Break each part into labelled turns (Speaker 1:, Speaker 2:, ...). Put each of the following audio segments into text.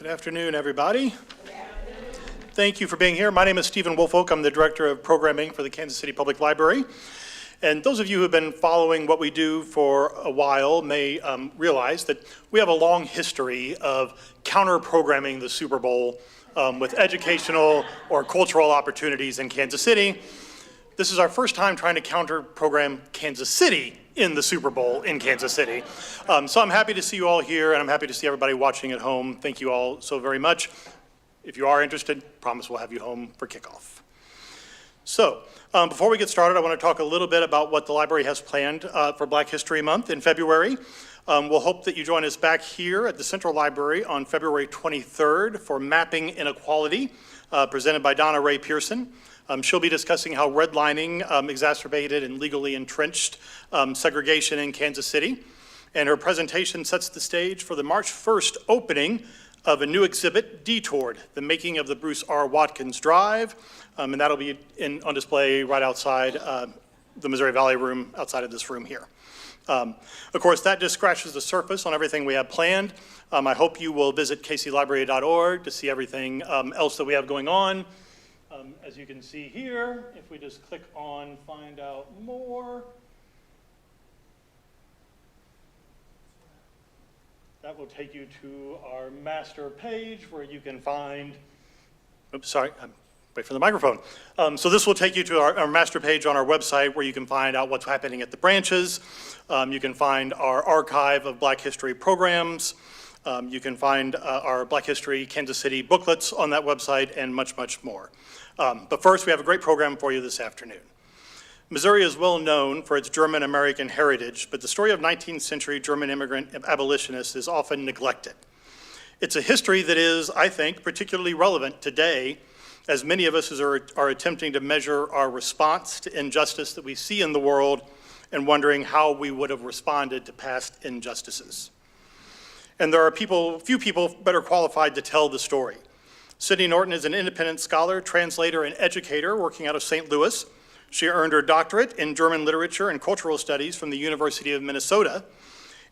Speaker 1: Good afternoon, everybody. Thank you for being here. My name is Stephen Woolfolk. I'm the Director of Programming for the Kansas City Public Library. And those of you who have been following what we do for a while may realize that we have a long history of counter-programming the Super Bowl with educational or cultural opportunities in Kansas City. This is our first time trying to counter-program Kansas City in the Super Bowl in Kansas City. So I'm happy to see you all here, and I'm happy to see everybody watching at home. Thank you all so very much. If you are interested, promise we'll have you home for kickoff. So before we get started, I want to talk a little bit about what the library has planned for Black History Month in February. We'll hope that you join us back here at the Central Library on February 23rd for Mapping Inequality, presented by Donna Ray Pearson. She'll be discussing how redlining exacerbated and legally entrenched segregation in Kansas City. And her presentation sets the stage for the March 1st opening of a new exhibit, Detoured, the making of the Bruce R. Watkins Drive. And that'll be on display right outside the Missouri Valley Room, outside of this room here. Of course, that just scratches the surface on everything we have planned. I hope you will visit kclibrary.org to see everything else that we have going on. As you can see here, if we just click on Find Out More, that will take you to our master page where you can find, oops, sorry, wait for the microphone. So this will take you to our master page on our website where you can find out what's happening at the branches. You can find our archive of Black History programs. You can find our Black History Kansas City booklets on that website and much, much more. But first, we have a great program for you this afternoon. Missouri is well known for its German-American heritage, but the story of 19th century German immigrant abolitionists is often neglected. It's a history that is, I think, particularly relevant today, as many of us are attempting to measure our response to injustice that we see in the world and wondering how we would have responded to past injustices. And there are few people better qualified to tell the story. Sydney Norton is an independent scholar, translator, and educator working out of St. Louis. She earned her doctorate in German literature and cultural studies from the University of Minnesota.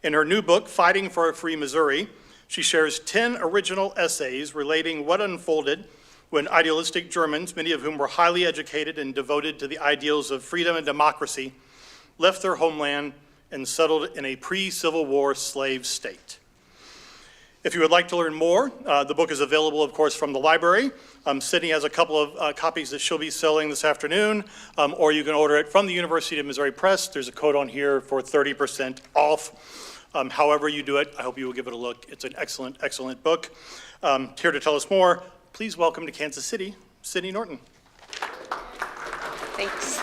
Speaker 1: In her new book, Fighting for a Free Missouri, she shares 10 original essays relating what unfolded when idealistic Germans, many of whom were highly educated and devoted to the ideals of freedom and democracy, left their homeland and settled in a pre-Civil War slave state. If you would like to learn more, the book is available, of course, from the library. Sydney has a couple of copies that she'll be selling this afternoon, or you can order it from the University of Missouri Press. There's a code on here for 30% off. However you do it, I hope you will give it a look. It's an excellent, excellent book. Here to tell us more, please welcome to Kansas City, Sydney Norton.
Speaker 2: Thanks.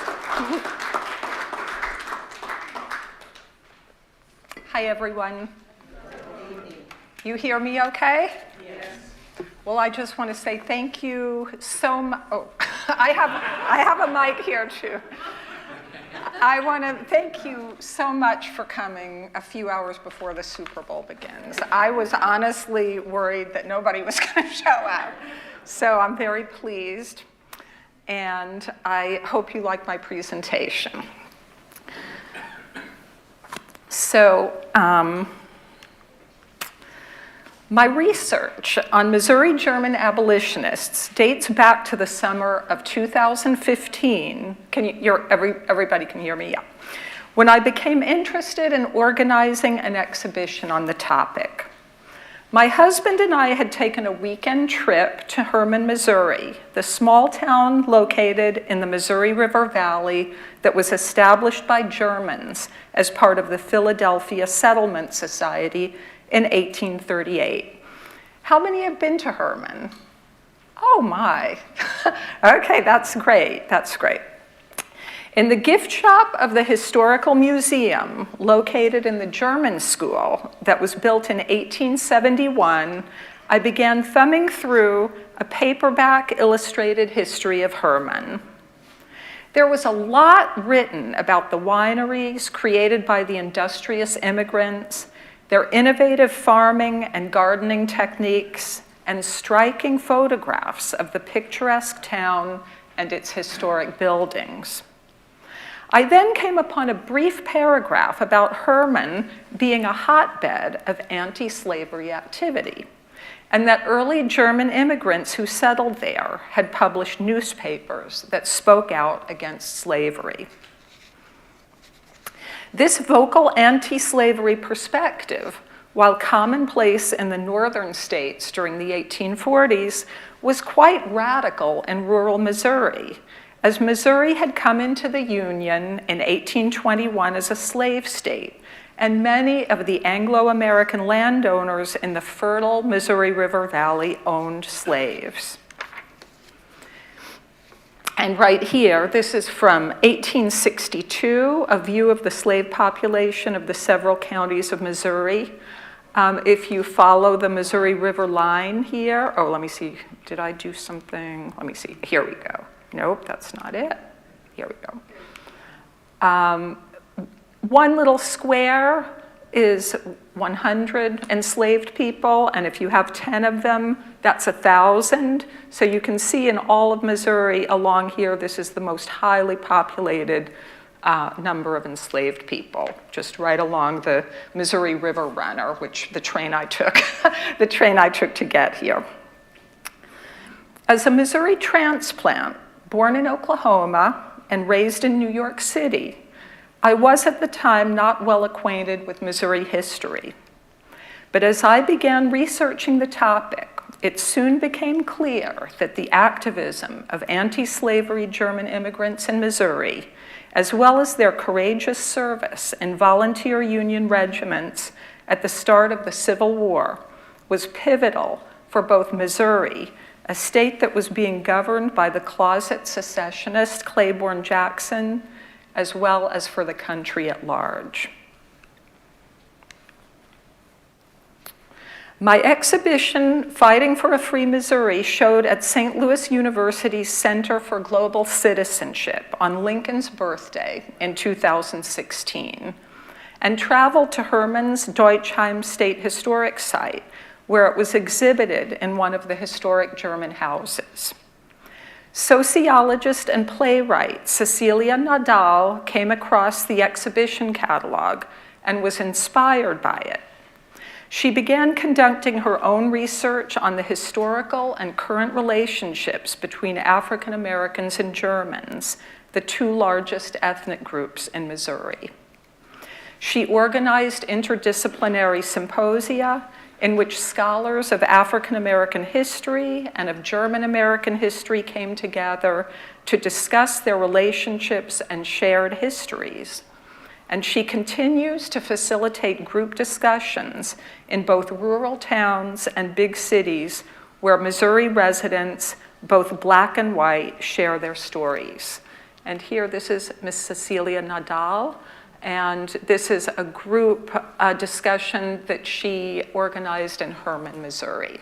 Speaker 2: Hi, everyone. You hear me okay? Yes. Well, I just want to say thank you so much. Oh, I have a mic here too. I want to thank you so much for coming a few hours before the Super Bowl begins. I was honestly worried that nobody was going to show up. So I'm very pleased, and I hope you like my presentation. So, my research on Missouri German abolitionists dates back to the summer of 2015. Everybody can hear me? Yeah. When I became interested in organizing an exhibition on the topic. My husband and I had taken a weekend trip to Hermann, Missouri, the small town located in the Missouri River Valley that was established by Germans as part of the Philadelphia Settlement Society in 1838. How many have been to Hermann? Oh my. Okay, that's great, that's great. In the gift shop of the Historical Museum, located in the German school that was built in 1871, I began thumbing through a paperback illustrated history of Hermann. There was a lot written about the wineries created by the industrious immigrants, their innovative farming and gardening techniques, and striking photographs of the picturesque town and its historic buildings. I then came upon a brief paragraph about Hermann being a hotbed of anti-slavery activity. and that early German immigrants who settled there had published newspapers that spoke out against slavery. This vocal anti-slavery perspective, while commonplace in the northern states during the 1840s, was quite radical in rural Missouri, as Missouri had come into the Union in 1821 as a slave state, and many of the Anglo-American landowners in the fertile Missouri River Valley owned slaves. And right here, this is from 1862, a view of the slave population of the several counties of Missouri. If you follow the Missouri River line here, oh, let me see, did I do something? Let me see, here we go. Nope, that's not it. Here we go. One little square is 100 enslaved people, and if you have 10 of them, that's 1,000. So you can see in all of Missouri along here, this is the most highly populated number of enslaved people, just right along the Missouri River Runner, which the train I took, to get here. As a Missouri transplant, born in Oklahoma and raised in New York City, I was at the time not well acquainted with Missouri history. But as I began researching the topic, it soon became clear that the activism of anti-slavery German immigrants in Missouri, as well as their courageous service in volunteer Union regiments at the start of the Civil War, was pivotal for both Missouri, a state that was being governed by the closet secessionist Claiborne Jackson, as well as for the country at large. My exhibition, Fighting for a Free Missouri, showed at St. Louis University's Center for Global Citizenship on Lincoln's birthday in 2016, and traveled to Herman's Deutschheim State Historic Site, where it was exhibited in one of the historic German houses. Sociologist and playwright Cecilia Nadal came across the exhibition catalog and was inspired by it. She began conducting her own research on the historical and current relationships between African Americans and Germans, the two largest ethnic groups in Missouri. She organized interdisciplinary symposia in which scholars of African American history and of German American history came together to discuss their relationships and shared histories. And she continues to facilitate group discussions in both rural towns and big cities where Missouri residents, both Black and white, share their stories. And here, this is Miss Cecilia Nadal, and this is a group discussion that she organized in Herman, Missouri.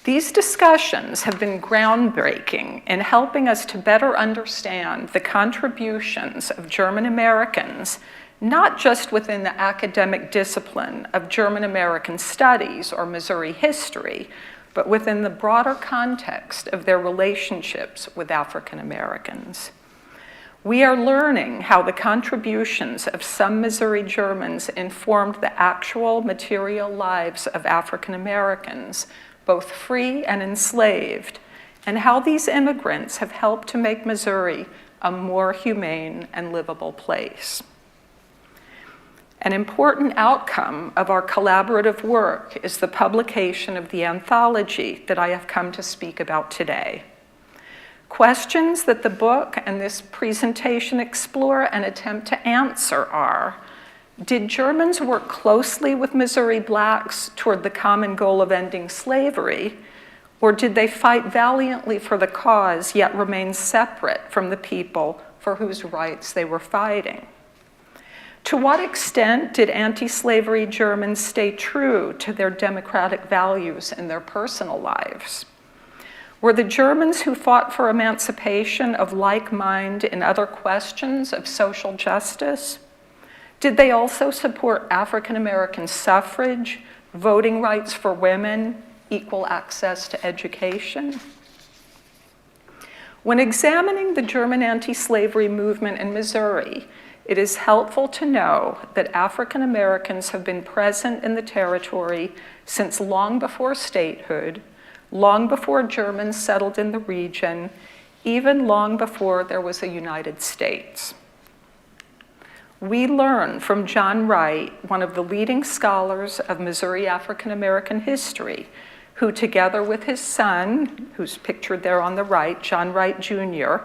Speaker 2: These discussions have been groundbreaking in helping us to better understand the contributions of German Americans, not just within the academic discipline of German American studies or Missouri history, but within the broader context of their relationships with African Americans. We are learning how the contributions of some Missouri Germans informed the actual material lives of African Americans, both free and enslaved, and how these immigrants have helped to make Missouri a more humane and livable place. An important outcome of our collaborative work is the publication of the anthology that I have come to speak about today. Questions that the book and this presentation explore and attempt to answer are: did Germans work closely with Missouri Blacks toward the common goal of ending slavery, or did they fight valiantly for the cause yet remain separate from the people for whose rights they were fighting? To what extent did anti-slavery Germans stay true to their democratic values in their personal lives? Were the Germans who fought for emancipation of like mind in other questions of social justice? Did they also support African American suffrage, voting rights for women, equal access to education? When examining the German anti-slavery movement in Missouri, it is helpful to know that African Americans have been present in the territory since long before statehood, long before Germans settled in the region, even long before there was a United States. We learn from John Wright, one of the leading scholars of Missouri African American history, who together with his son, who's pictured there on the right, John Wright Jr.,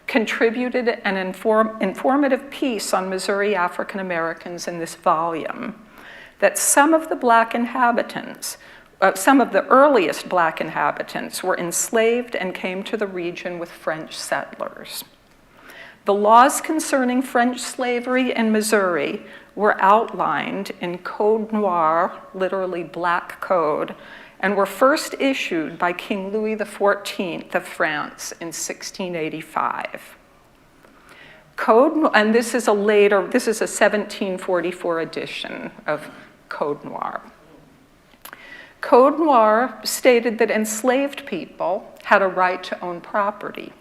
Speaker 2: contributed an informative piece on Missouri African Americans in this volume, that some of the Black inhabitants, some of the earliest Black inhabitants were enslaved and came to the region with French settlers. The laws concerning French slavery in Missouri were outlined in Code Noir, literally Black Code, and were first issued by King Louis XIV of France in 1685. And this is a 1744 edition of Code Noir. Code Noir stated that enslaved people had a right to own property.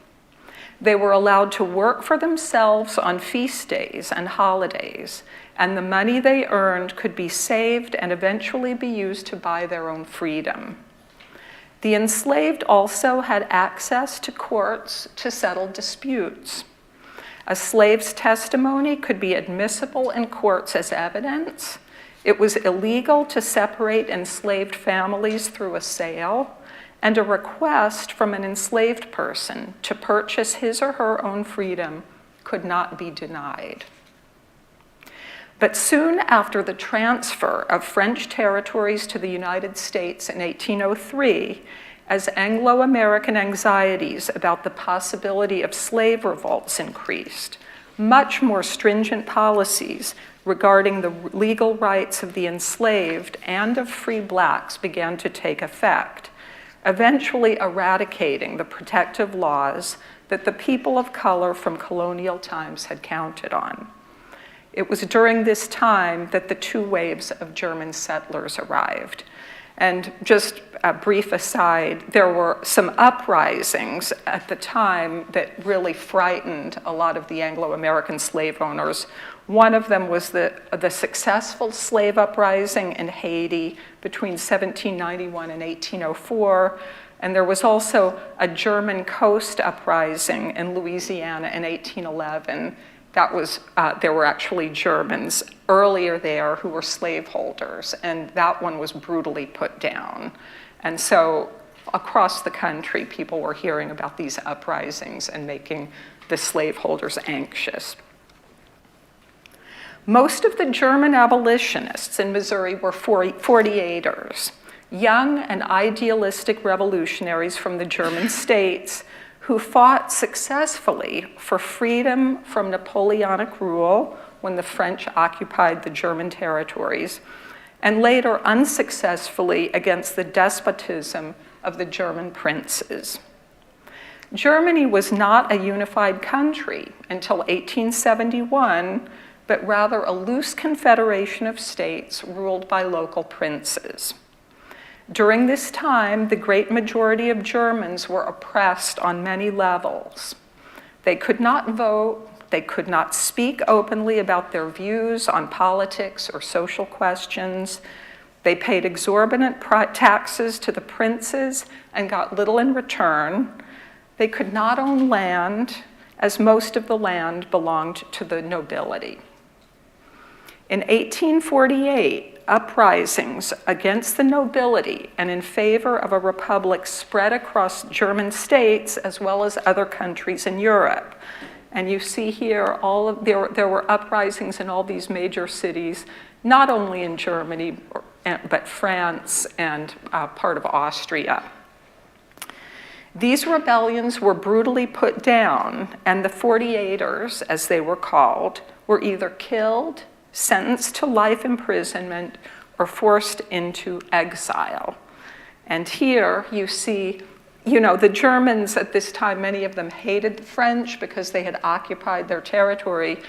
Speaker 2: They were allowed to work for themselves on feast days and holidays, and the money they earned could be saved and eventually be used to buy their own freedom. The enslaved also had access to courts to settle disputes. A slave's testimony could be admissible in courts as evidence. It was illegal to separate enslaved families through a sale, and a request from an enslaved person to purchase his or her own freedom could not be denied. But soon after the transfer of French territories to the United States in 1803, as Anglo-American anxieties about the possibility of slave revolts increased, much more stringent policies regarding the legal rights of the enslaved and of free Blacks began to take effect, eventually eradicating the protective laws that the people of color from colonial times had counted on. It was during this time that the two waves of German settlers arrived. And just a brief aside, there were some uprisings at the time that really frightened a lot of the Anglo-American slave owners. One of them was the successful slave uprising in Haiti between 1791 and 1804. And there was also a German coast uprising in Louisiana in 1811. That was, there were actually Germans earlier there who were slaveholders, and that one was brutally put down. And so across the country, people were hearing about these uprisings and making the slaveholders anxious. Most of the German abolitionists in Missouri were 48ers, young and idealistic revolutionaries from the German states who fought successfully for freedom from Napoleonic rule when the French occupied the German territories, and later unsuccessfully against the despotism of the German princes. Germany was not a unified country until 1871, but rather a loose confederation of states ruled by local princes. During this time, the great majority of Germans were oppressed on many levels. They could not vote, they could not speak openly about their views on politics or social questions. They paid exorbitant taxes to the princes and got little in return. They could not own land, as most of the land belonged to the nobility. In 1848, uprisings against the nobility and in favor of a republic spread across German states as well as other countries in Europe. And you see here, there were uprisings in all these major cities, not only in Germany, but France and part of Austria. These rebellions were brutally put down, and the 48ers, as they were called, were either killed, sentenced to life imprisonment, or forced into exile. And here you see, the Germans at this time, many of them hated the French because they had occupied their territory,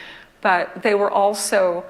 Speaker 2: but they were also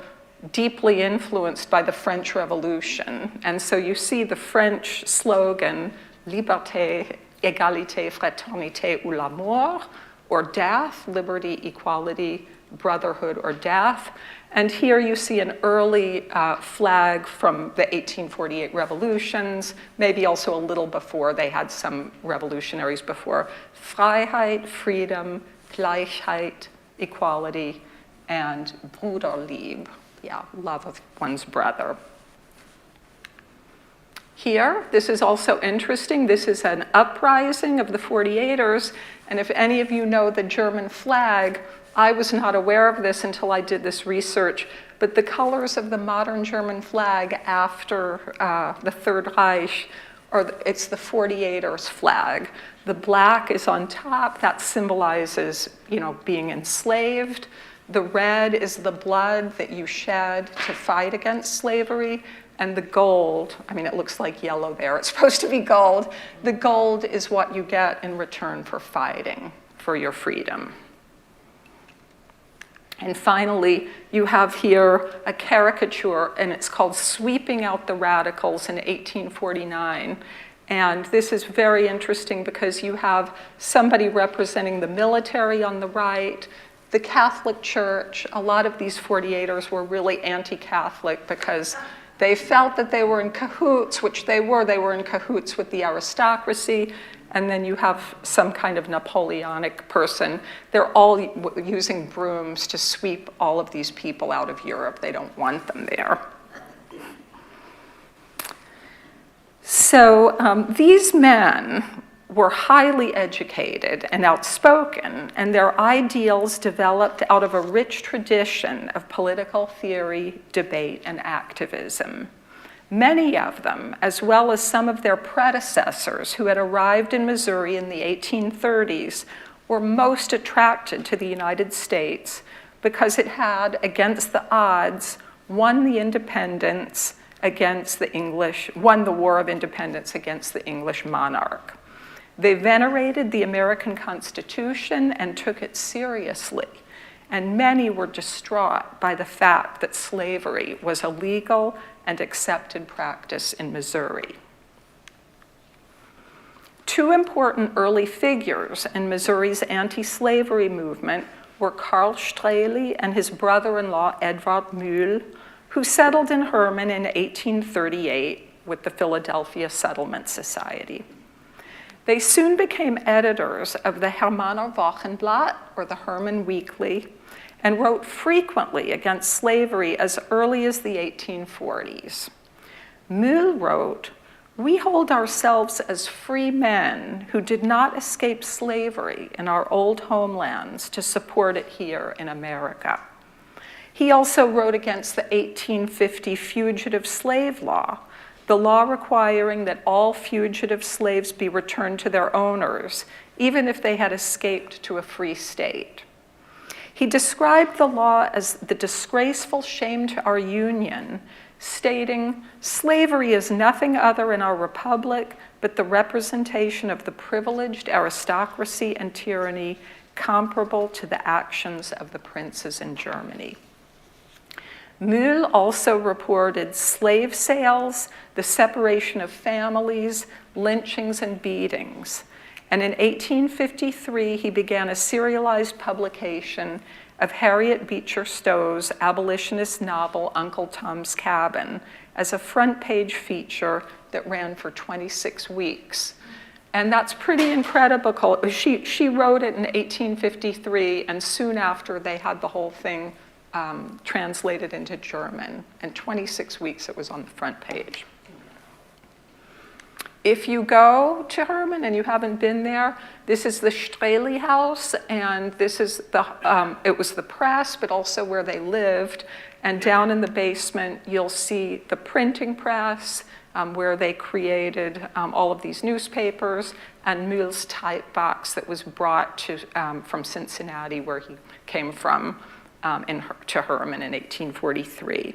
Speaker 2: deeply influenced by the French Revolution. And so you see the French slogan, liberté, égalité, fraternité ou la mort, or death, liberty, equality, brotherhood or death. And here you see an early flag from the 1848 revolutions, maybe also a little before. They had some revolutionaries before. Freiheit, freedom, Gleichheit, equality, and Bruderlieb, yeah, love of one's brother. Here, this is also interesting. This is an uprising of the 48ers, and if any of you know the German flag, I was not aware of this until I did this research, but the colors of the modern German flag after the Third Reich, it's the 48ers flag. The black is on top, that symbolizes, being enslaved. The red is the blood that you shed to fight against slavery. And the gold, it looks like yellow there, it's supposed to be gold. The gold is what you get in return for fighting for your freedom. And finally, you have here a caricature, and it's called Sweeping Out the Radicals in 1849. And this is very interesting because you have somebody representing the military on the right, the Catholic Church. A lot of these 48ers were really anti-Catholic because they felt that they were in cahoots, which they were in cahoots with the aristocracy. And then you have some kind of Napoleonic person. They're all using brooms to sweep all of these people out of Europe. They don't want them there. So these men were highly educated and outspoken, and their ideals developed out of a rich tradition of political theory, debate, and activism. Many of them, as well as some of their predecessors who had arrived in Missouri in the 1830s, were most attracted to the United States because it had, against the odds, won the independence against the English, won the War of Independence against the English monarch. They venerated the American Constitution and took it seriously, and many were distraught by the fact that slavery was a legal and accepted practice in Missouri. Two important early figures in Missouri's anti-slavery movement were Carl Straley and his brother-in-law Edvard Mühl, who settled in Herman in 1838 with the Philadelphia Settlement Society. They soon became editors of the Hermanner Wochenblatt, or the Herman Weekly, and wrote frequently against slavery as early as the 1840s. Mühl wrote, "We hold ourselves as free men who did not escape slavery in our old homelands to support it here in America." He also wrote against the 1850 fugitive slave law, the law requiring that all fugitive slaves be returned to their owners, even if they had escaped to a free state. He described the law as the disgraceful shame to our Union, stating, "Slavery is nothing other in our republic but the representation of the privileged aristocracy and tyranny comparable to the actions of the princes in Germany." Mühl also reported slave sales, the separation of families, lynchings, and beatings. And in 1853, he began a serialized publication of Harriet Beecher Stowe's abolitionist novel, Uncle Tom's Cabin, as a front-page feature that ran for 26 weeks. And that's pretty incredible. She wrote it in 1853, and soon after, they had the whole thing translated into German. In 26 weeks, it was on the front page. If you go to Herman and you haven't been there, this is the Straley house, and this is it was the press, but also where they lived. And down in the basement, you'll see the printing press, where they created all of these newspapers, and Mühl's type box that was brought to, from Cincinnati, where he came from, to Herman in 1843.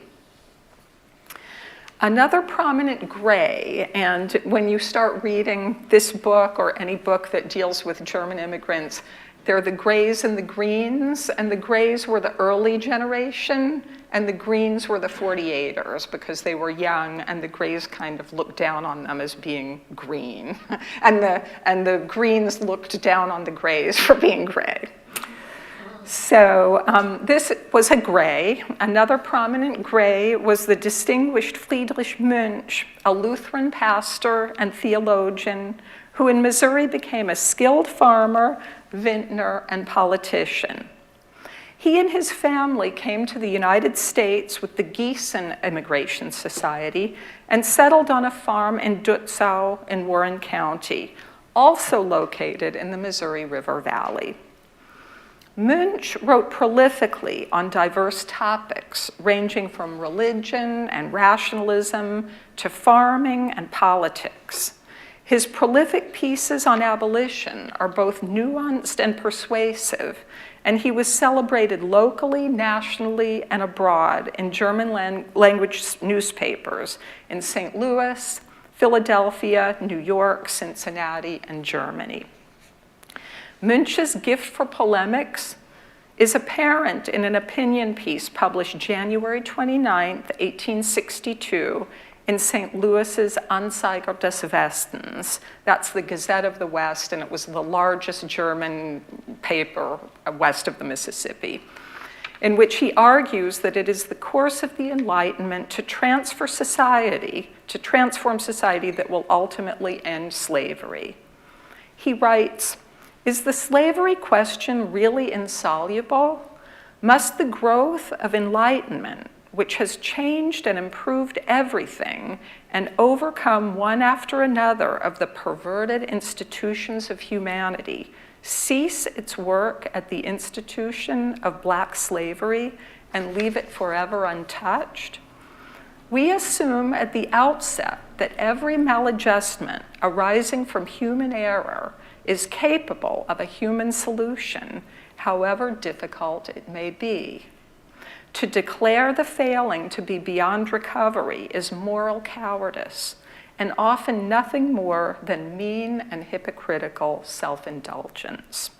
Speaker 2: Another prominent gray, and when you start reading this book or any book that deals with German immigrants, there are the grays and the greens, and the grays were the early generation, and the greens were the 48ers because they were young, and the grays kind of looked down on them as being green, and the greens looked down on the grays for being gray. So this was a Gray. Another prominent Gray was the distinguished Friedrich Münch, a Lutheran pastor and theologian who in Missouri became a skilled farmer, vintner, and politician. He and his family came to the United States with the Gießen Immigration Society and settled on a farm in Dutzow in Warren County, also located in the Missouri River Valley. Münch wrote prolifically on diverse topics, ranging from religion and rationalism to farming and politics. His prolific pieces on abolition are both nuanced and persuasive, and he was celebrated locally, nationally, and abroad in German language newspapers in St. Louis, Philadelphia, New York, Cincinnati, and Germany. Münch's gift for polemics is apparent in an opinion piece published January 29, 1862, in St. Louis's Anzeiger des Westens. That's the Gazette of the West, and it was the largest German paper west of the Mississippi, in which he argues that it is the course of the Enlightenment to transform society that will ultimately end slavery. He writes, "Is the slavery question really insoluble? Must the growth of enlightenment, which has changed and improved everything and overcome one after another of the perverted institutions of humanity, cease its work at the institution of black slavery and leave it forever untouched? We assume at the outset that every maladjustment arising from human error is capable of a human solution, however difficult it may be. To declare the failing to be beyond recovery is moral cowardice, and often nothing more than mean and hypocritical self-indulgence."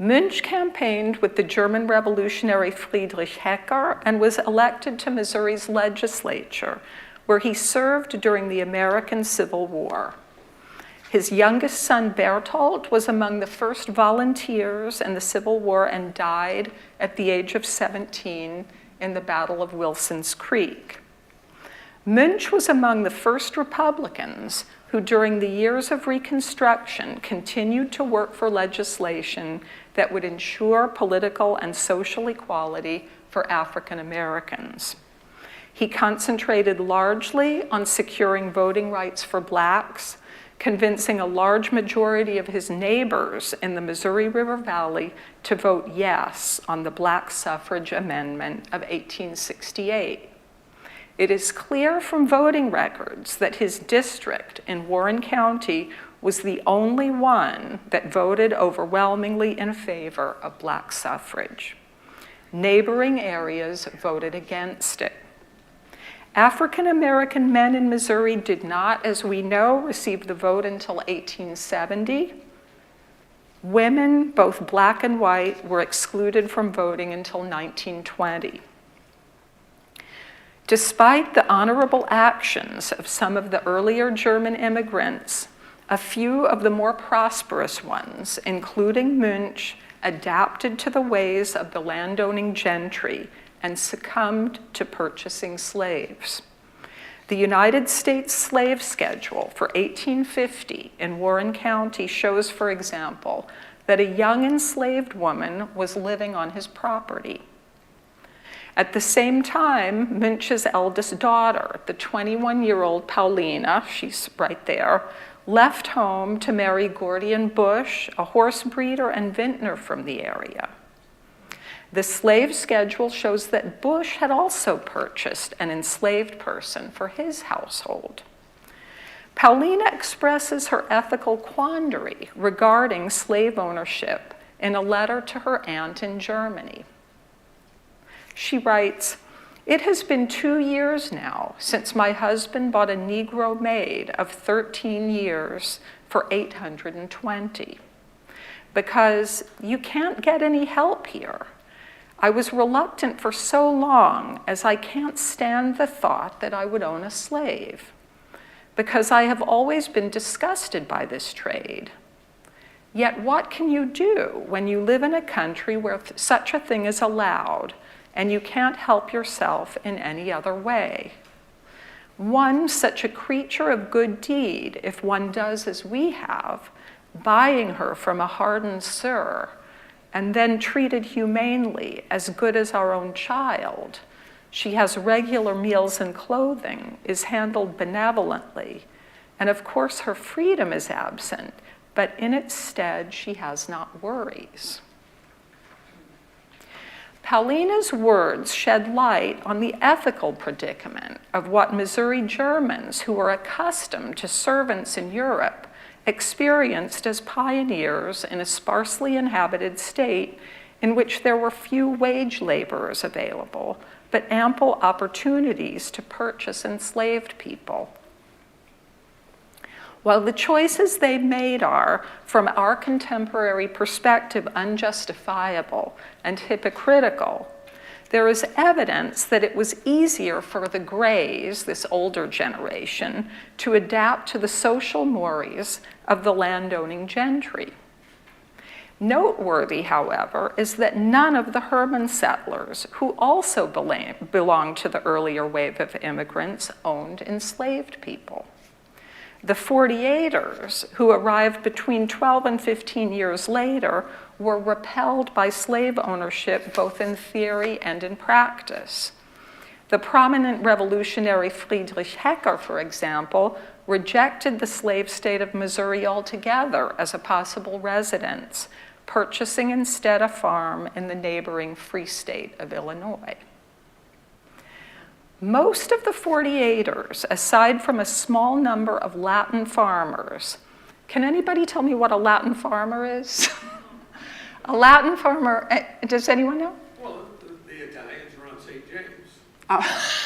Speaker 2: Münch campaigned with the German revolutionary Friedrich Hecker and was elected to Missouri's legislature, where he served during the American Civil War. His youngest son, Berthold, was among the first volunteers in the Civil War and died at the age of 17 in the Battle of Wilson's Creek. Münch was among the first Republicans who, during the years of Reconstruction, continued to work for legislation that would ensure political and social equality for African Americans. He concentrated largely on securing voting rights for blacks, convincing a large majority of his neighbors in the Missouri River Valley to vote yes on the Black Suffrage Amendment of 1868. It is clear from voting records that his district in Warren County was the only one that voted overwhelmingly in favor of black suffrage. Neighboring areas voted against it. African American men in Missouri did not, as we know, receive the vote until 1870. Women, both black and white, were excluded from voting until 1920. Despite the honorable actions of some of the earlier German immigrants, a few of the more prosperous ones, including Münch, adapted to the ways of the landowning gentry and succumbed to purchasing slaves. The United States slave schedule for 1850 in Warren County shows, for example, that a young enslaved woman was living on his property. At the same time, Münch's eldest daughter, the 21-year-old Paulina, she's right there, left home to marry Gordian Bush, a horse breeder and vintner from the area. The slave schedule shows that Bush had also purchased an enslaved person for his household. Paulina expresses her ethical quandary regarding slave ownership in a letter to her aunt in Germany. She writes, "It has been 2 years now since my husband bought a Negro maid of 13 years for $820, because you can't get any help here. I was reluctant for so long as I can't stand the thought that I would own a slave, because I have always been disgusted by this trade. Yet what can you do when you live in a country where such a thing is allowed and you can't help yourself in any other way? One such a creature of good deed, if one does as we have, buying her from a hardened sir, and then treated humanely, as good as our own child, she has regular meals and clothing, is handled benevolently, and of course her freedom is absent, but in its stead she has not worries. Paulina's words shed light on the ethical predicament of what Missouri Germans who were accustomed to servants in Europe experienced as pioneers in a sparsely inhabited state in which there were few wage laborers available, but ample opportunities to purchase enslaved people. While the choices they made are, from our contemporary perspective, unjustifiable and hypocritical, there is evidence that it was easier for the Greys, this older generation, to adapt to the social mores of the landowning gentry. Noteworthy, however, is that none of the Herman settlers, who also belonged to the earlier wave of immigrants, owned enslaved people. The 48ers, who arrived between 12 and 15 years later, were repelled by slave ownership both in theory and in practice. The prominent revolutionary Friedrich Hecker, for example, rejected the slave state of Missouri altogether as a possible residence, purchasing instead a farm in the neighboring Free State of Illinois. Most of the 48ers, aside from a small number of Latin farmers, can anybody tell me what a Latin farmer is? A Latin farmer, does anyone know?
Speaker 3: Well, the Italians are on St. James.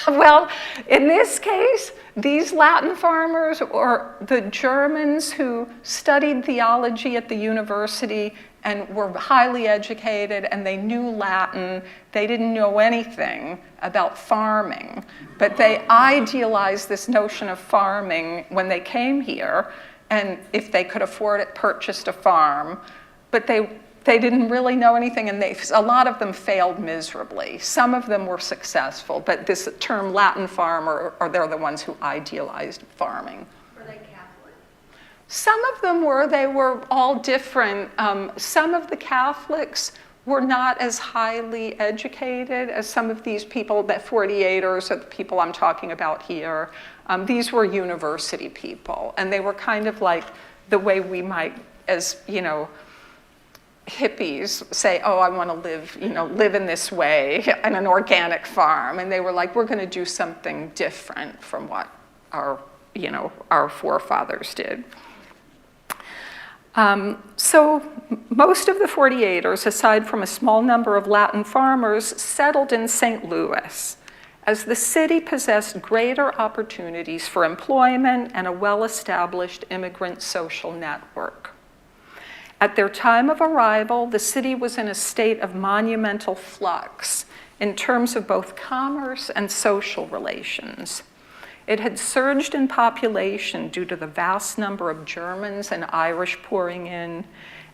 Speaker 2: Well, in this case, these Latin farmers or the Germans who studied theology at the university and were highly educated and they knew Latin. They didn't know anything about farming, but they idealized this notion of farming when they came here, and if they could afford it, purchased a farm, but they didn't really know anything, and a lot of them failed miserably. Some of them were successful, but this term Latin farmer, or they're the ones who idealized farming.
Speaker 4: Were they Catholic?
Speaker 2: Some of them were. They were all different. Some of the Catholics were not as highly educated as some of these people, that 48ers are the people I'm talking about here. These were university people, and they were kind of like the way we might, as hippies say, oh, I want to live in this way, in an organic farm. And they were like, we're going to do something different from what our forefathers did. So most of the 48ers, aside from a small number of Latin farmers, settled in St. Louis, as the city possessed greater opportunities for employment and a well-established immigrant social network. At their time of arrival, the city was in a state of monumental flux in terms of both commerce and social relations. It had surged in population due to the vast number of Germans and Irish pouring in,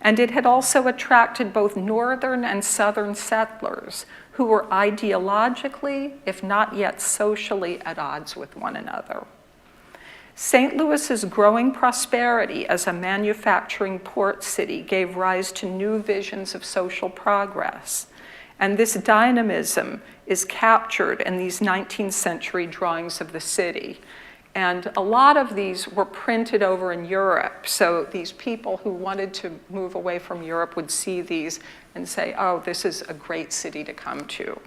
Speaker 2: and it had also attracted both northern and southern settlers who were ideologically, if not yet socially, at odds with one another. St. Louis's growing prosperity as a manufacturing port city gave rise to new visions of social progress, and this dynamism is captured in these 19th century drawings of the city. And a lot of these were printed over in Europe, so these people who wanted to move away from Europe would see these and say, oh, this is a great city to come to.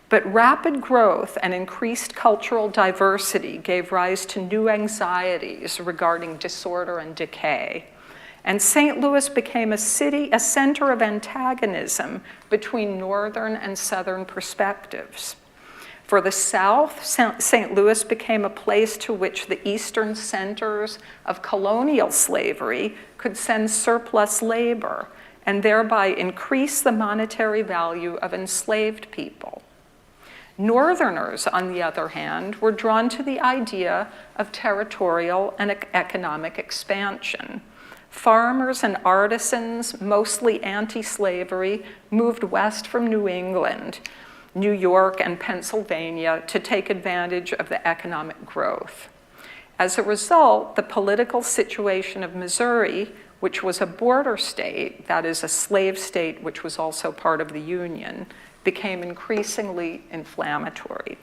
Speaker 2: But rapid growth and increased cultural diversity gave rise to new anxieties regarding disorder and decay. And St. Louis became a center of antagonism between northern and southern perspectives. For the South, St. Louis became a place to which the eastern centers of colonial slavery could send surplus labor and thereby increase the monetary value of enslaved people. Northerners, on the other hand, were drawn to the idea of territorial and economic expansion. Farmers and artisans, mostly anti-slavery, moved west from New England, New York, and Pennsylvania to take advantage of the economic growth. As a result, the political situation of Missouri, which was a border state, that is a slave state which was also part of the Union, became increasingly inflammatory.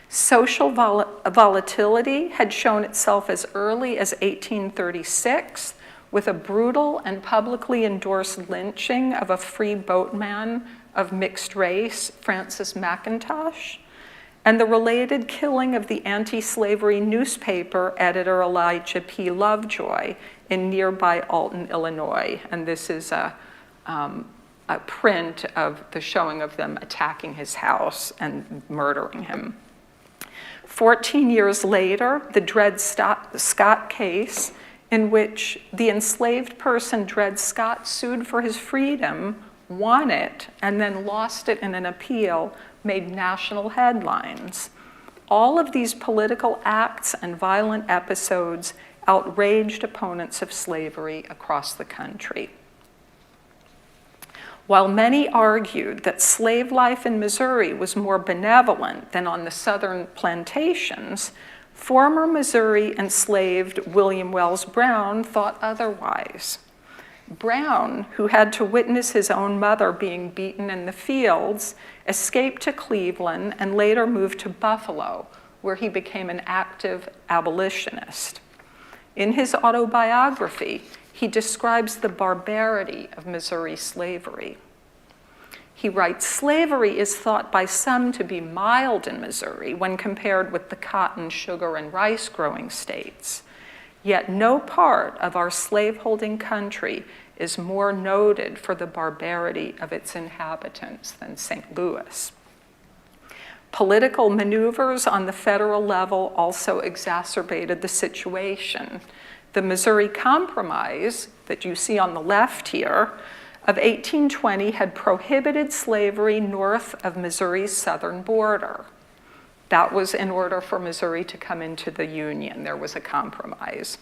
Speaker 2: Social volatility had shown itself as early as 1836 with a brutal and publicly endorsed lynching of a free boatman of mixed race, Francis McIntosh, and the related killing of the anti-slavery newspaper editor Elijah P. Lovejoy in nearby Alton, Illinois. And this is a print of the showing of them attacking his house and murdering him. 14 years later, the Dred Scott case, in which the enslaved person Dred Scott sued for his freedom, won it, and then lost it in an appeal, made national headlines. All of these political acts and violent episodes outraged opponents of slavery across the country. While many argued that slave life in Missouri was more benevolent than on the southern plantations, former Missouri enslaved William Wells Brown thought otherwise. Brown, who had to witness his own mother being beaten in the fields, escaped to Cleveland and later moved to Buffalo, where he became an active abolitionist. In his autobiography, he describes the barbarity of Missouri slavery. He writes, "Slavery is thought by some to be mild in Missouri when compared with the cotton, sugar, and rice growing states. Yet no part of our slaveholding country is more noted for the barbarity of its inhabitants than St. Louis." Political maneuvers on the federal level also exacerbated the situation. The Missouri Compromise, that you see on the left here, of 1820 had prohibited slavery north of Missouri's southern border. That was in order for Missouri to come into the Union. There was a compromise.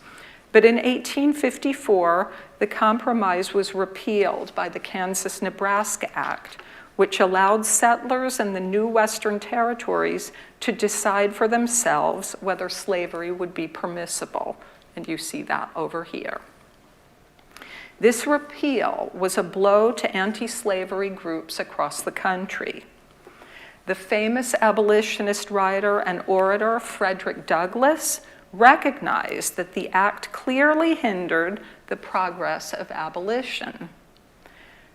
Speaker 2: But in 1854, the compromise was repealed by the Kansas-Nebraska Act, which allowed settlers in the new Western territories to decide for themselves whether slavery would be permissible. And you see that over here. This repeal was a blow to anti-slavery groups across the country. The famous abolitionist writer and orator Frederick Douglass recognized that the act clearly hindered the progress of abolition.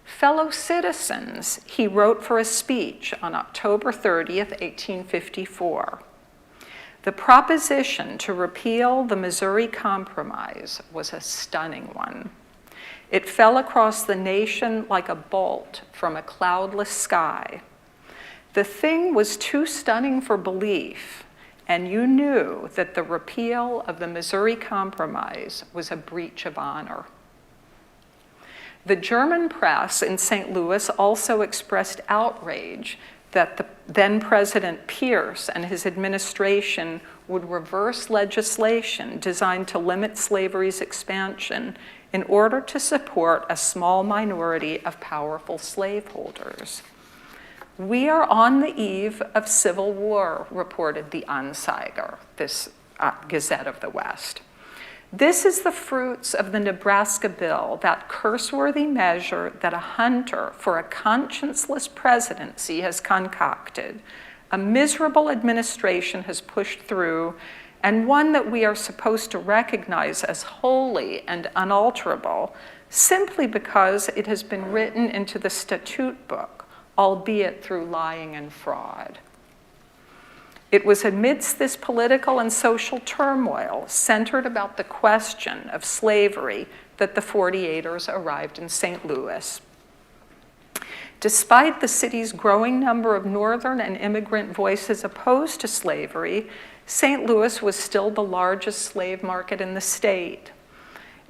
Speaker 2: Fellow citizens, he wrote for a speech on October 30th, 1854. The proposition to repeal the Missouri Compromise was a stunning one. It fell across the nation like a bolt from a cloudless sky. The thing was too stunning for belief, and you knew that the repeal of the Missouri Compromise was a breach of honor. The German press in St. Louis also expressed outrage that the then President Pierce and his administration would reverse legislation designed to limit slavery's expansion in order to support a small minority of powerful slaveholders. "We are on the eve of civil war," reported the Anzeiger, this Gazette of the West. "This is the fruits of the Nebraska bill, that curse-worthy measure that a hunter for a conscienceless presidency has concocted, a miserable administration has pushed through, and one that we are supposed to recognize as holy and unalterable simply because it has been written into the statute book, albeit through lying and fraud." It was amidst this political and social turmoil centered about the question of slavery that the 48ers arrived in St. Louis. Despite the city's growing number of Northern and immigrant voices opposed to slavery, St. Louis was still the largest slave market in the state.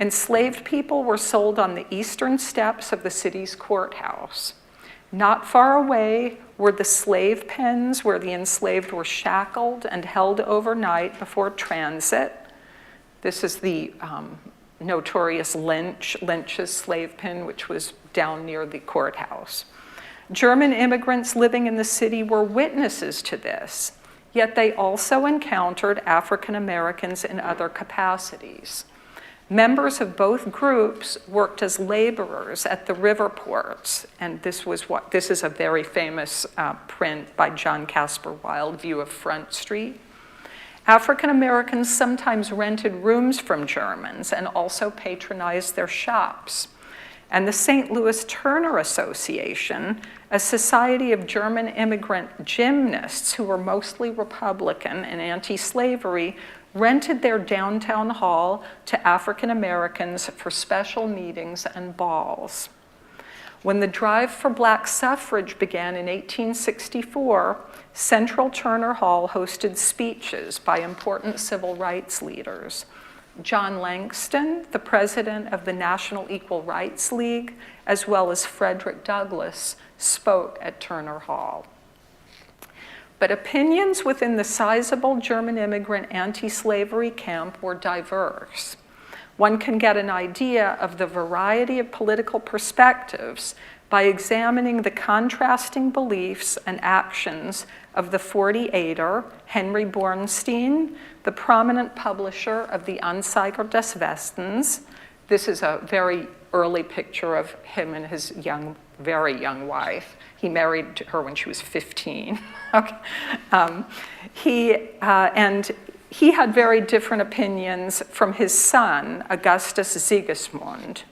Speaker 2: Enslaved people were sold on the eastern steps of the city's courthouse. Not far away were the slave pens where the enslaved were shackled and held overnight before transit. This is the notorious Lynch's slave pen, which was down near the courthouse. German immigrants living in the city were witnesses to this, yet they also encountered African Americans in other capacities. Members of both groups worked as laborers at the river ports, and this is a very famous print by John Casper Wilde, View of Front Street. African Americans sometimes rented rooms from Germans and also patronized their shops. And the St. Louis Turner Association, a society of German immigrant gymnasts who were mostly Republican and anti-slavery, rented their downtown hall to African Americans for special meetings and balls. When the drive for black suffrage began in 1864, Central Turner Hall hosted speeches by important civil rights leaders. John Langston, the president of the National Equal Rights League, as well as Frederick Douglass, spoke at Turner Hall. But opinions within the sizable German immigrant anti-slavery camp were diverse. One can get an idea of the variety of political perspectives by examining the contrasting beliefs and actions of the 48er, Henry Bornstein, the prominent publisher of the Anzeiger des Westens. This is a very early picture of him and his very young wife. He married her when she was 15. Okay. He had very different opinions from his son, Augustus Sigismund.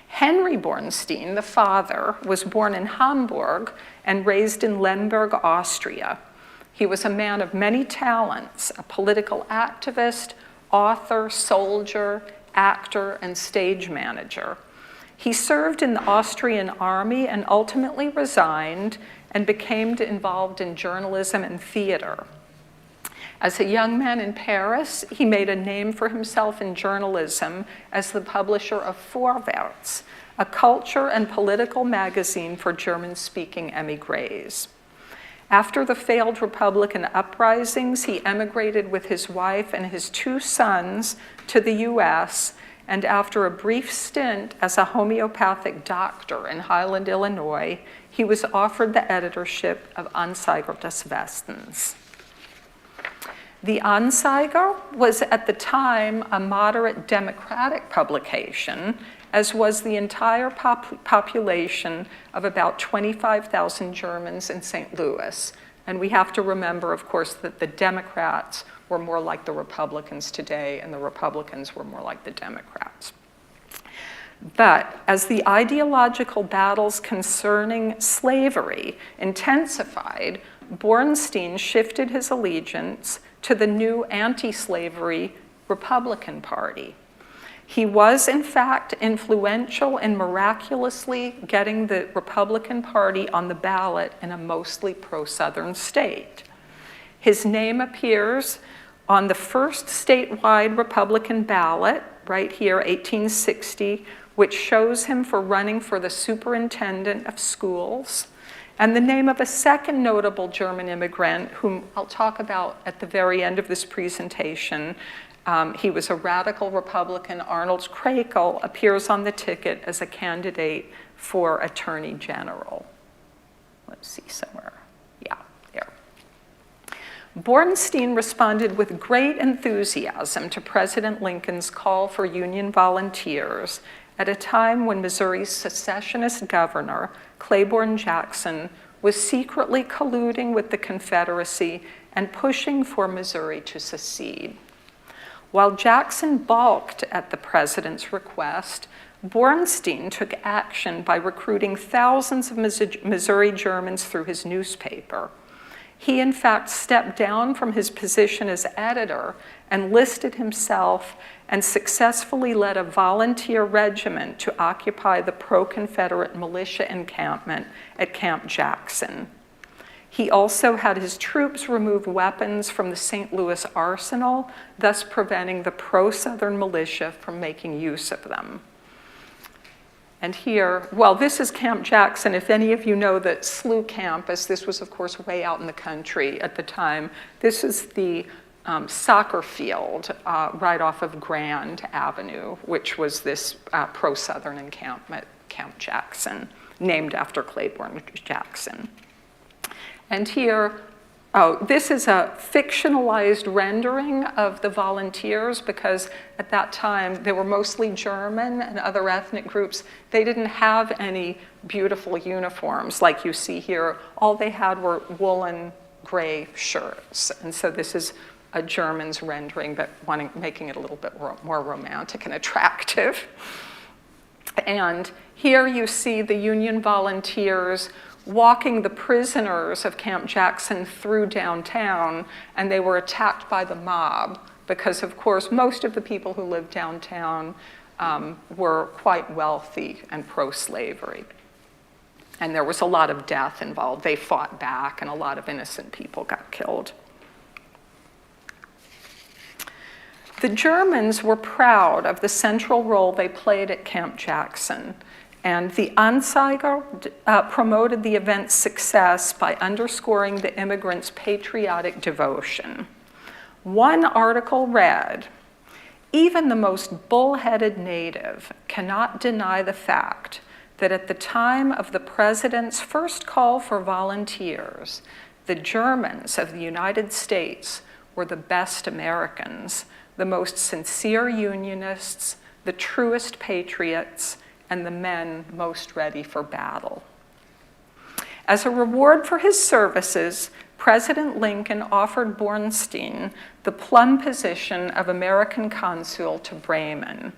Speaker 2: Henry Bornstein, the father, was born in Hamburg and raised in Lemberg, Austria. He was a man of many talents, a political activist, author, soldier, actor, and stage manager. He served in the Austrian army and ultimately resigned and became involved in journalism and theater. As a young man in Paris, he made a name for himself in journalism as the publisher of Vorwärts, a culture and political magazine for German-speaking émigrés. After the failed Republican uprisings, he emigrated with his wife and his 2 sons to the US, and after a brief stint as a homeopathic doctor in Highland, Illinois, he was offered the editorship of Anzeiger des Westens. The Anzeiger was at the time a moderate democratic publication, as was the entire population of about 25,000 Germans in St. Louis. And we have to remember, of course, that the Democrats were more like the Republicans today, and the Republicans were more like the Democrats. But as the ideological battles concerning slavery intensified, Bornstein shifted his allegiance to the new anti-slavery Republican Party. He was, in fact, influential in miraculously getting the Republican Party on the ballot in a mostly pro-Southern state. His name appears on the first statewide Republican ballot, right here, 1860, which shows him for running for the superintendent of schools, and the name of a second notable German immigrant, whom I'll talk about at the very end of this presentation. He was a radical Republican. Arnold Krakel appears on the ticket as a candidate for Attorney General. Let's see somewhere. Yeah, there. Bornstein responded with great enthusiasm to President Lincoln's call for Union volunteers at a time when Missouri's secessionist governor, Claiborne Jackson, was secretly colluding with the Confederacy and pushing for Missouri to secede. While Jackson balked at the president's request, Bornstein took action by recruiting thousands of Missouri Germans through his newspaper. He, in fact, stepped down from his position as editor and listed himself and successfully led a volunteer regiment to occupy the pro-Confederate militia encampment at Camp Jackson. He also had his troops remove weapons from the St. Louis arsenal, thus preventing the pro-Southern militia from making use of them. And here, well, this is Camp Jackson. If any of you know the SLU campus, this was, of course, way out in the country at the time. This is the soccer field right off of Grand Avenue, which was this pro-Southern encampment, Camp Jackson, named after Claiborne Jackson. And here, this is a fictionalized rendering of the volunteers because at that time they were mostly German and other ethnic groups. They didn't have any beautiful uniforms like you see here. All they had were woolen gray shirts. And so this is a German's rendering, but making it a little bit more romantic and attractive. And here you see the Union volunteers walking the prisoners of Camp Jackson through downtown, and they were attacked by the mob because, of course, most of the people who lived downtown were quite wealthy and pro-slavery. And there was a lot of death involved. They fought back, and a lot of innocent people got killed. The Germans were proud of the central role they played at Camp Jackson, and the Anzeiger promoted the event's success by underscoring the immigrants' patriotic devotion. One article read, "Even the most bullheaded native cannot deny the fact that at the time of the president's first call for volunteers, the Germans of the United States were the best Americans, the most sincere Unionists, the truest patriots, and the men most ready for battle." As a reward for his services, President Lincoln offered Bornstein the plum position of American consul to Bremen.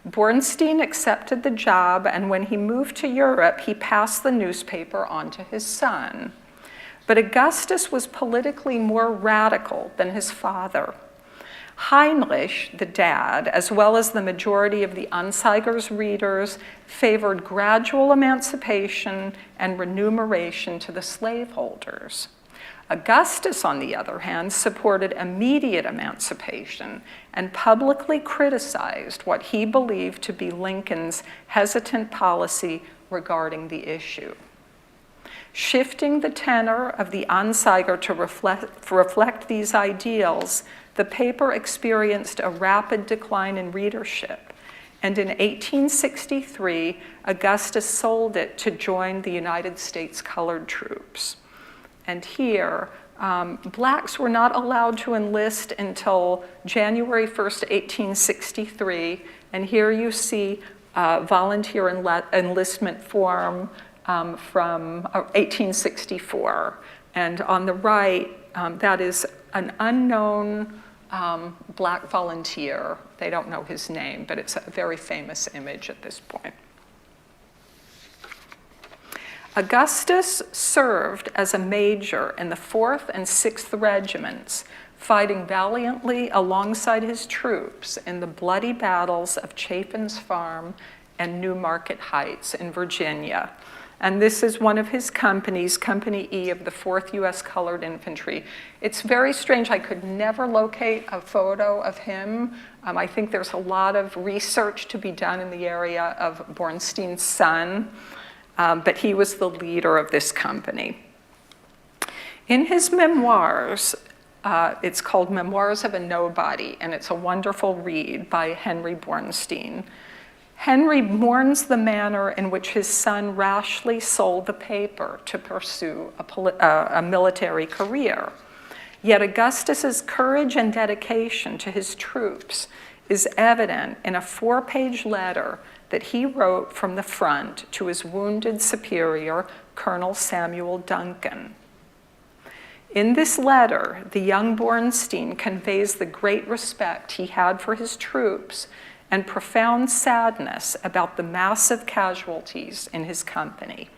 Speaker 2: Bornstein accepted the job, and when he moved to Europe, he passed the newspaper on to his son. But Augustus was politically more radical than his father. Heinrich, the dad, as well as the majority of the Anzeiger's readers, favored gradual emancipation and remuneration to the slaveholders. Augustus, on the other hand, supported immediate emancipation and publicly criticized what he believed to be Lincoln's hesitant policy regarding the issue. Shifting the tenor of the Anzeiger to reflect these ideals, the paper experienced a rapid decline in readership, and in 1863, Augustus sold it to join the United States colored troops. And here, blacks were not allowed to enlist until January 1st, 1863, and here you see volunteer enlistment form from 1864. And on the right, that is an unknown black volunteer. They don't know his name, but it's a very famous image at this point. Augustus served as a major in the 4th and 6th Regiments, fighting valiantly alongside his troops in the bloody battles of Chapin's Farm and New Market Heights in Virginia. And this is one of his companies, Company E of the 4th U.S. Colored Infantry. It's very strange. I could never locate a photo of him. I think there's a lot of research to be done in the area of Bornstein's son, but he was the leader of this company. In his memoirs, it's called Memoirs of a Nobody, and it's a wonderful read by Henry Bornstein. Henry mourns the manner in which his son rashly sold the paper to pursue a military career. Yet Augustus's courage and dedication to his troops is evident in a 4-page letter that he wrote from the front to his wounded superior, Colonel Samuel Duncan. In this letter, the young Bornstein conveys the great respect he had for his troops and profound sadness about the massive casualties in his company.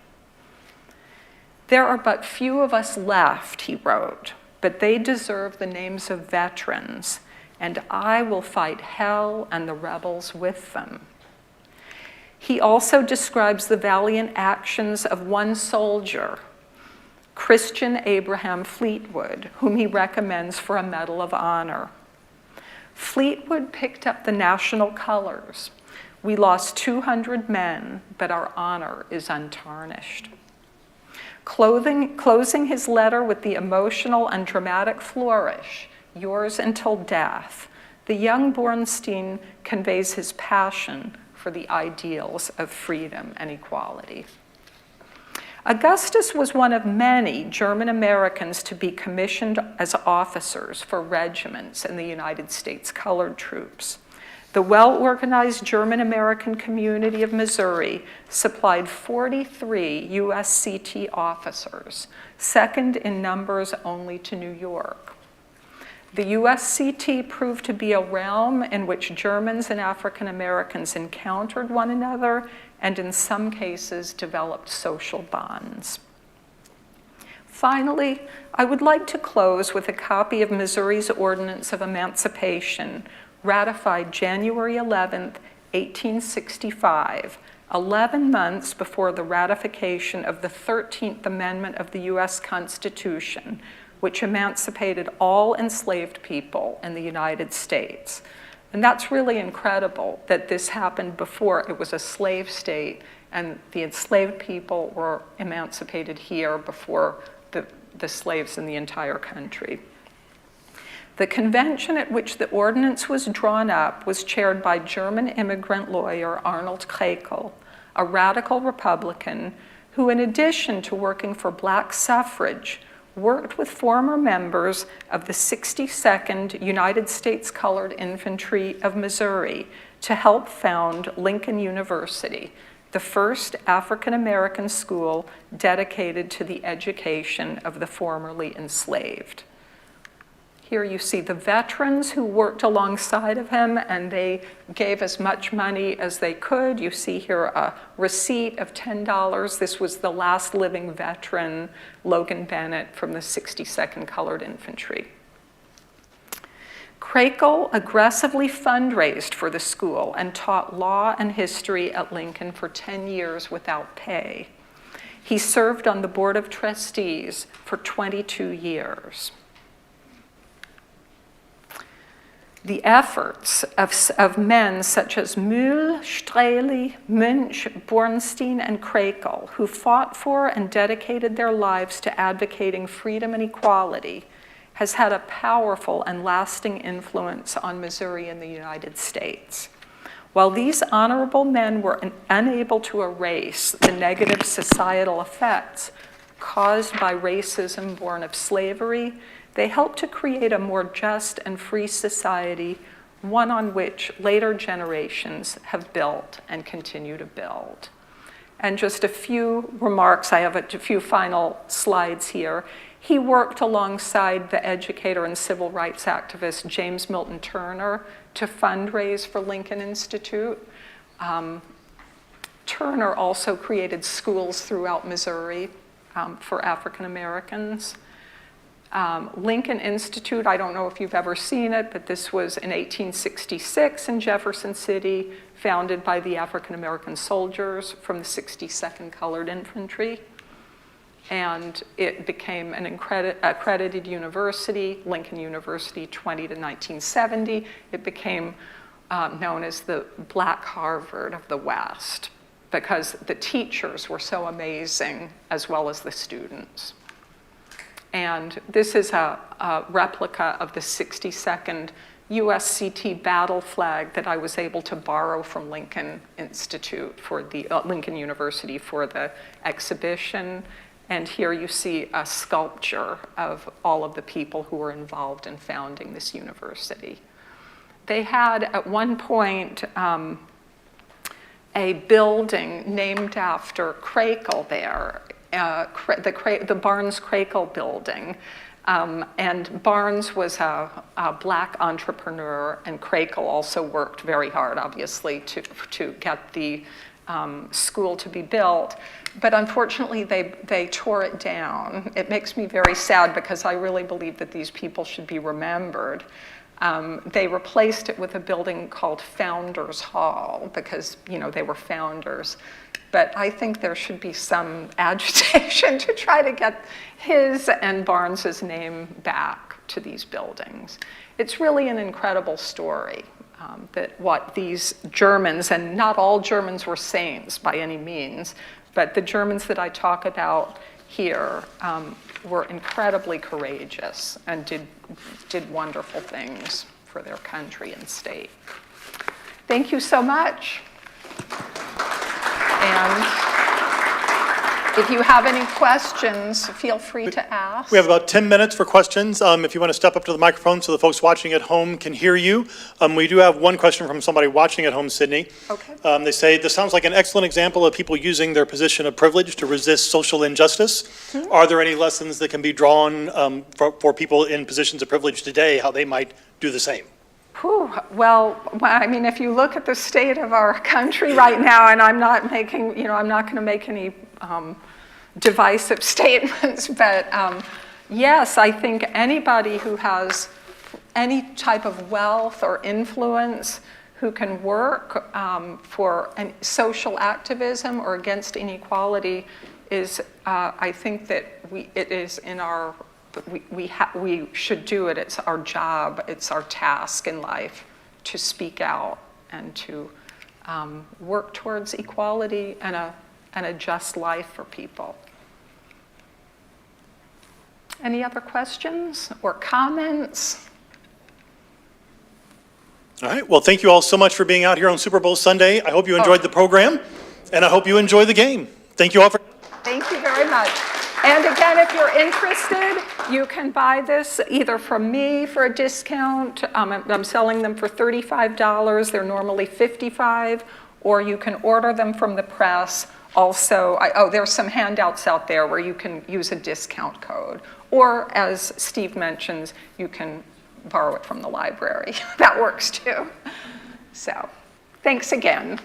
Speaker 2: "There are but few of us left," he wrote, "but they deserve the names of veterans, and I will fight hell and the rebels with them." He also describes the valiant actions of one soldier, Christian Abraham Fleetwood, whom he recommends for a Medal of Honor. Fleetwood picked up the national colors. "We lost 200 men, but our honor is untarnished." Closing his letter with the emotional and dramatic flourish yours until death, the young Bornstein conveys his passion for the ideals of freedom and equality. Augustus was one of many German Americans to be commissioned as officers for regiments in the United States colored troops. The well-organized German American community of Missouri supplied 43 USCT officers, second in numbers only to New York. The USCT proved to be a realm in which Germans and African Americans encountered one another and in some cases developed social bonds. Finally, I would like to close with a copy of Missouri's Ordinance of Emancipation, ratified January 11, 1865, 11 months before the ratification of the 13th Amendment of the U.S. Constitution, which emancipated all enslaved people in the United States. And that's really incredible that this happened before it was a slave state and the enslaved people were emancipated here before the slaves in the entire country. The convention at which the ordinance was drawn up was chaired by German immigrant lawyer Arnold Krakel, a radical Republican who, in addition to working for black suffrage, worked with former members of the 62nd United States Colored Infantry of Missouri to help found Lincoln University, the first African-American school dedicated to the education of the formerly enslaved. Here you see the veterans who worked alongside of him, and they gave as much money as they could. You see here a receipt of $10. This was the last living veteran, Logan Bennett, from the 62nd Colored Infantry. Krakel aggressively fundraised for the school and taught law and history at Lincoln for 10 years without pay. He served on the Board of Trustees for 22 years. The efforts of men such as Mühl, Straley, Münch, Bornstein, and Krakel, who fought for and dedicated their lives to advocating freedom and equality, has had a powerful and lasting influence on Missouri and the United States. While these honorable men were unable to erase the negative societal effects caused by racism born of slavery, they helped to create a more just and free society, one on which later generations have built and continue to build. And just a few remarks, I have a few final slides here. He worked alongside the educator and civil rights activist James Milton Turner to fundraise for Lincoln Institute. Turner also created schools throughout Missouri for African Americans. Lincoln Institute, I don't know if you've ever seen it, but this was in 1866 in Jefferson City, founded by the African American soldiers from the 62nd Colored Infantry. And it became an accredited university, Lincoln University 20 to 1970. It became known as the Black Harvard of the West because the teachers were so amazing as well as the students. And this is a replica of the 62nd USCT battle flag that I was able to borrow from Lincoln Institute for the Lincoln University for the exhibition. And here you see a sculpture of all of the people who were involved in founding this university. They had at one point a building named after Krakel there. The Barnes-Krakel building. And Barnes was a black entrepreneur, and Krakel also worked very hard, obviously, to get the school to be built. But unfortunately, they tore it down. It makes me very sad because I really believe that these people should be remembered. They replaced it with a building called Founders Hall because, they were founders. But I think there should be some agitation to try to get his and Barnes's name back to these buildings. It's really an incredible story that what these Germans, and not all Germans were saints by any means, but the Germans that I talk about here were incredibly courageous and did wonderful things for their country and state. Thank you so much. And if you have any questions, feel free to ask.
Speaker 1: We have about 10 minutes for questions. If you want to step up to the microphone so the folks watching at home can hear you. We do have one question from somebody watching at home, Sydney.
Speaker 2: Okay.
Speaker 1: They say, this sounds like an excellent example of people using their position of privilege to resist social injustice.
Speaker 2: Mm-hmm.
Speaker 1: Are there any lessons that can be drawn for people in positions of privilege today, how they might do the same?
Speaker 2: Whew. Well, I mean, if you look at the state of our country right now, and I'm not making, I'm not going to make any divisive statements, but yes, I think anybody who has any type of wealth or influence who can work for social activism or against inequality is, I think that it is in our, we should do it. It's our job, it's our task in life to speak out and to work towards equality and a just life for people. Any other questions or comments?
Speaker 1: All right, well, thank you all so much for being out here on Super Bowl Sunday. I hope you enjoyed the program, and I hope you enjoy the game. Thank you all for...
Speaker 2: Thank you very much. And again, if you're interested, you can buy this either from me for a discount. I'm selling them for $35. They're normally $55, or you can order them from the press. Also, there's some handouts out there where you can use a discount code. Or, as Steve mentions, you can borrow it from the library. That works too. So, thanks again.